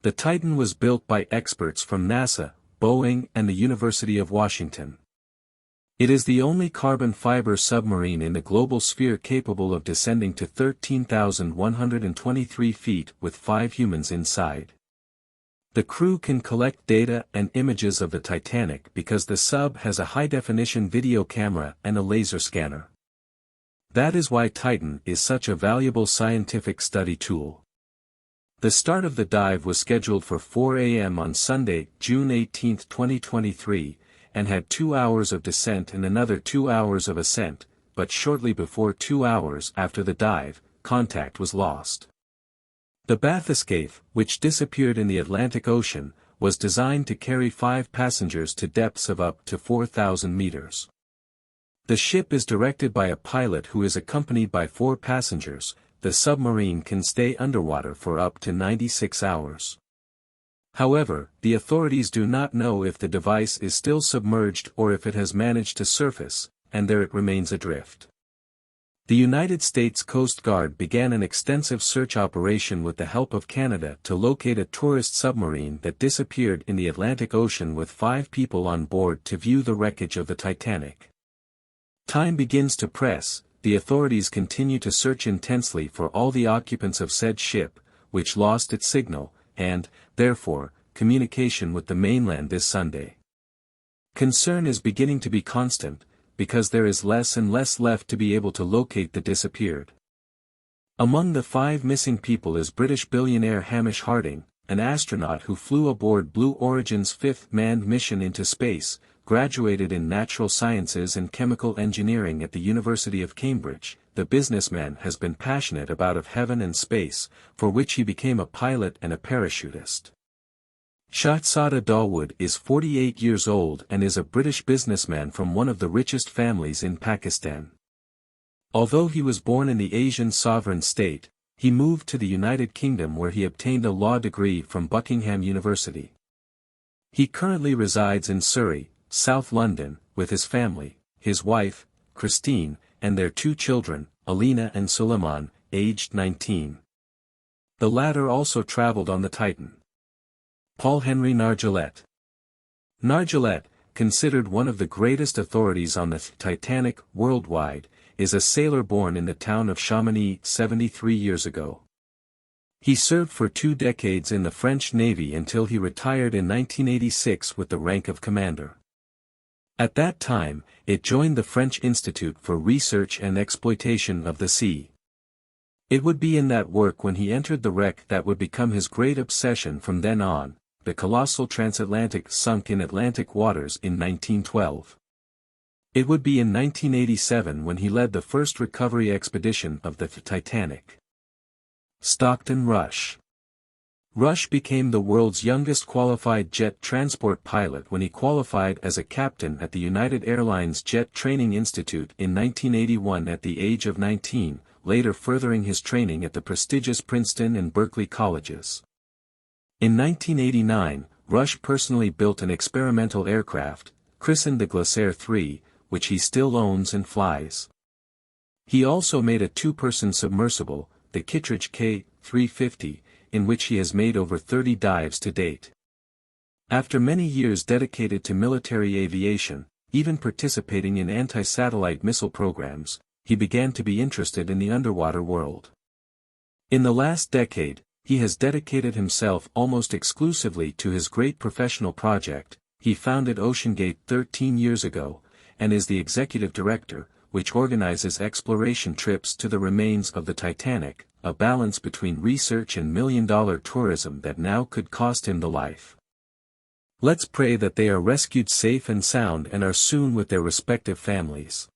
The Titan was built by experts from NASA, Boeing and the University of Washington. It is the only carbon fiber submarine in the global sphere capable of descending to 13,123 feet with 5 humans inside. The crew can collect data and images of the Titanic because the sub has a high-definition video camera and a laser scanner. That is why Titan is such a valuable scientific study tool. The start of the dive was scheduled for 4 a.m. on Sunday, June 18, 2023, and had 2 hours of descent and another 2 hours of ascent, but shortly before 2 hours after the dive, contact was lost. The bathyscaphe, which disappeared in the Atlantic Ocean, was designed to carry 5 passengers to depths of up to 4,000 meters. The ship is directed by a pilot who is accompanied by 4 passengers. The submarine can stay underwater for up to 96 hours. However, the authorities do not know if the device is still submerged or if it has managed to surface, and there it remains adrift. The United States Coast Guard began an extensive search operation with the help of Canada to locate a tourist submarine that disappeared in the Atlantic Ocean with 5 people on board to view the wreckage of the Titanic. Time begins to press. The authorities continue to search intensely for all the occupants of said ship, which lost its signal, and, therefore, communication with the mainland this Sunday. Concern is beginning to be constant, because there is less and less left to be able to locate the disappeared. Among the 5 missing people is British billionaire Hamish Harding, an astronaut who flew aboard Blue Origin's 5th manned mission into space, graduated in natural sciences and chemical engineering at the University of Cambridge. The businessman has been passionate about heaven and space, for which he became a pilot and a parachutist. Shahzada Dawood is 48 years old and is a British businessman from one of the richest families in Pakistan. Although he was born in the Asian sovereign state, he moved to the United Kingdom where he obtained a law degree from Buckingham University. He currently resides in Surrey, South London, with his family, his wife, Christine, and their 2 children, Alina and Suleiman, aged 19. The latter also traveled on the Titan. Paul Henry Nargeolet. Nargeolet, considered one of the greatest authorities on the Titanic worldwide, is a sailor born in the town of Chamonix 73 years ago. He served for 2 decades in the French Navy until he retired in 1986 with the rank of commander. At that time, it joined the French Institute for Research and Exploitation of the Sea. It would be in that work when he entered the wreck that would become his great obsession from then on. The colossal transatlantic sunk in Atlantic waters in 1912. It would be in 1987 when he led the first recovery expedition of the Titanic. Stockton Rush. Rush became the world's youngest qualified jet transport pilot when he qualified as a captain at the United Airlines Jet Training Institute in 1981 at the age of 19, later furthering his training at the prestigious Princeton and Berkeley colleges. In 1989, Rush personally built an experimental aircraft, christened the Glacier 3, which he still owns and flies. He also made a 2-person submersible, the Kittredge K-350, in which he has made over 30 dives to date. After many years dedicated to military aviation, even participating in anti-satellite missile programs, he began to be interested in the underwater world. In the last decade, he has dedicated himself almost exclusively to his great professional project. He founded Oceangate 13 years ago, and is the executive director, which organizes exploration trips to the remains of the Titanic, a balance between research and million-dollar tourism that now could cost him the life. Let's pray that they are rescued safe and sound and are soon with their respective families.